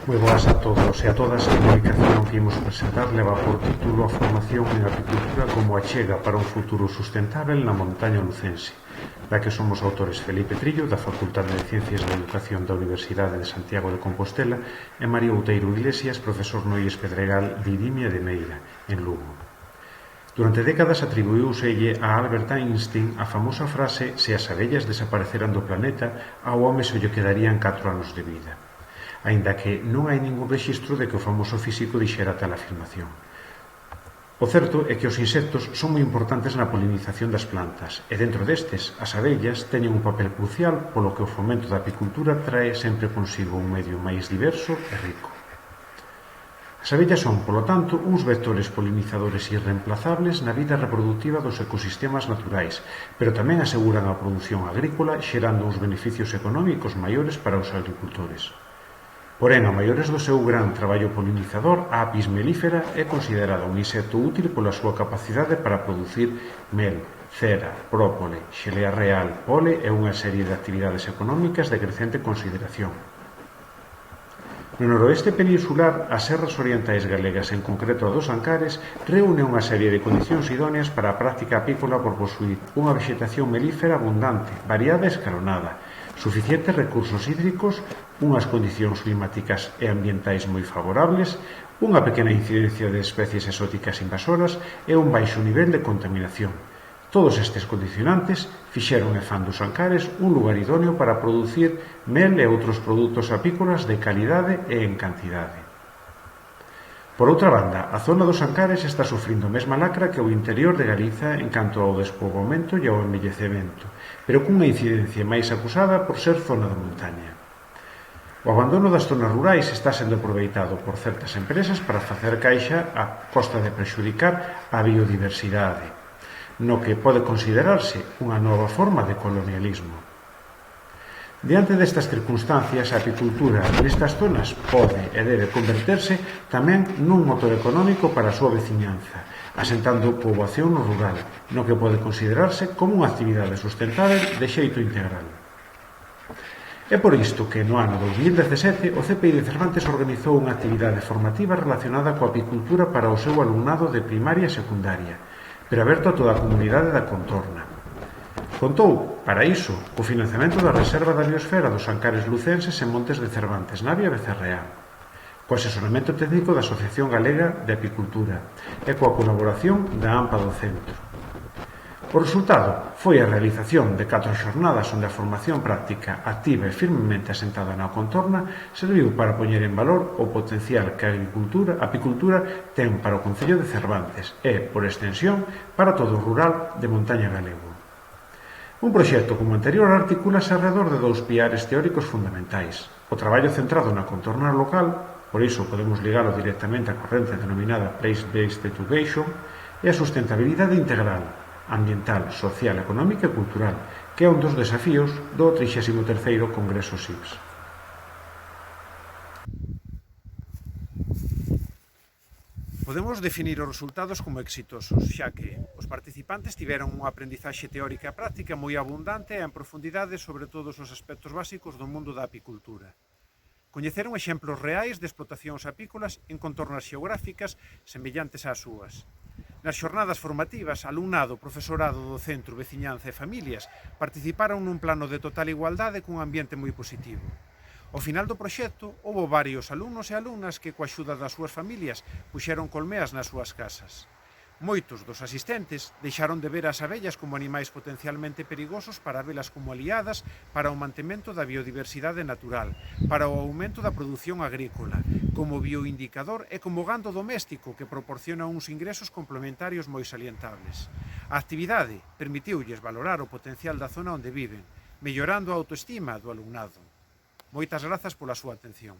Moi boas a todos e a todas. A comunicación que imos presentar leva por título a formación en apicultura como achega para un futuro sustentável na montaña lucense, da que somos autores Felipe Trillo, da Facultade de Ciencias da Educación da Universidade de Santiago de Compostela, e María Outeiro Iglesias, profesor no IES Pedregal de Irimia de Meira, en Lugo. Durante décadas atribuíuselle a Albert Einstein a famosa frase «Se as abellas desapareceran do planeta, ao home se lle quedarían 4 anos de vida», aínda que non hai ningún rexistro de que o famoso físico dixera tal afirmación. O certo é que os insectos son moi importantes na polinización das plantas, e dentro destes, as abellas teñen un papel crucial polo que o fomento da apicultura trae sempre consigo un medio máis diverso e rico. As abellas son, polo tanto, uns vectores polinizadores irreemplazables na vida reproductiva dos ecosistemas naturais, pero tamén aseguran a produción agrícola xerando uns beneficios económicos maiores para os agricultores. Porén, a maiores do seu gran traballo polinizador, a apis melífera é considerada un insecto útil pola súa capacidade para producir mel, cera, própole, xelea real, pole e unha serie de actividades económicas de crecente consideración. No noroeste peninsular, as serras orientais galegas, en concreto a dos Ancares, reúne unha serie de condicións idóneas para a práctica apícola por posuír unha vexetación melífera abundante, variada e escalonada, suficientes recursos hídricos, unhas condicións climáticas e ambientais moi favorables, unha pequena incidencia de especies exóticas invasoras e un baixo nivel de contaminación. Todos estes condicionantes fixeron e fan dos Ancares un lugar idóneo para producir mel e outros produtos apícolas de calidade e en cantidade. Por outra banda, a zona dos Ancares está sufrindo a mesma lacra que o interior de Galiza en canto ao despoboamento e ao envellecemento, pero cunha incidencia máis acusada por ser zona de montaña. O abandono das zonas rurais está sendo aproveitado por certas empresas para facer caixa a costa de prexudicar a biodiversidade, no que pode considerarse unha nova forma de colonialismo. Diante destas circunstancias, a apicultura nestas zonas pode e debe converterse tamén nun motor económico para a súa veciñanza, asentando poboación no rural, no que pode considerarse como unha actividade sustentável de xeito integral. É por isto que no ano 2017 o CPI de Cervantes organizou unha actividade formativa relacionada coa apicultura para o seu alumnado de primaria e secundaria, pero aberto a toda a comunidade da contorna. Contou, para iso, co financiamento da Reserva da Biosfera dos Ancares Lucenses en Montes de Cervantes, na Vía Becerreá, co asesoramento técnico da Asociación Galega de Apicultura e coa colaboración da AMPA do Centro. O resultado foi a realización de 4 xornadas onde a formación práctica activa e firmemente asentada na contorna serviu para poñer en valor o potencial que a apicultura ten para o concello de Cervantes e, por extensión, para todo o rural de montaña galego. Un proxecto como anterior articúlase alrededor de 2 piares teóricos fundamentais: o traballo centrado na contorna local, por iso podemos ligalo directamente á corrente denominada Place-Based Education, e a sustentabilidade integral, ambiental, social, económica e cultural, que é un dos desafíos do 33º Congreso SIPS. Podemos definir os resultados como exitosos, xa que os participantes tiveron unha aprendizaxe teórica e práctica moi abundante e en profundidade sobre todos os aspectos básicos do mundo da apicultura. Coñeceron exemplos reais de explotacións apícolas en contornas xeográficas semellantes ás súas. Nas xornadas formativas, alumnado, profesorado do centro, veciñanza e familias participaron nun plano de total igualdade cun ambiente moi positivo. Ao final do proxecto, houbo varios alumnos e alumnas que, coa axuda das súas familias, puxeron colmeas nas súas casas. Moitos dos asistentes deixaron de ver as abellas como animais potencialmente perigosos para velas como aliadas para o mantemento da biodiversidade natural, para o aumento da produción agrícola, como bioindicador e como gando doméstico que proporciona uns ingresos complementarios moi salientables. A actividade permitiulles valorar o potencial da zona onde viven, mellorando a autoestima do alumnado. Moitas grazas pola súa atención.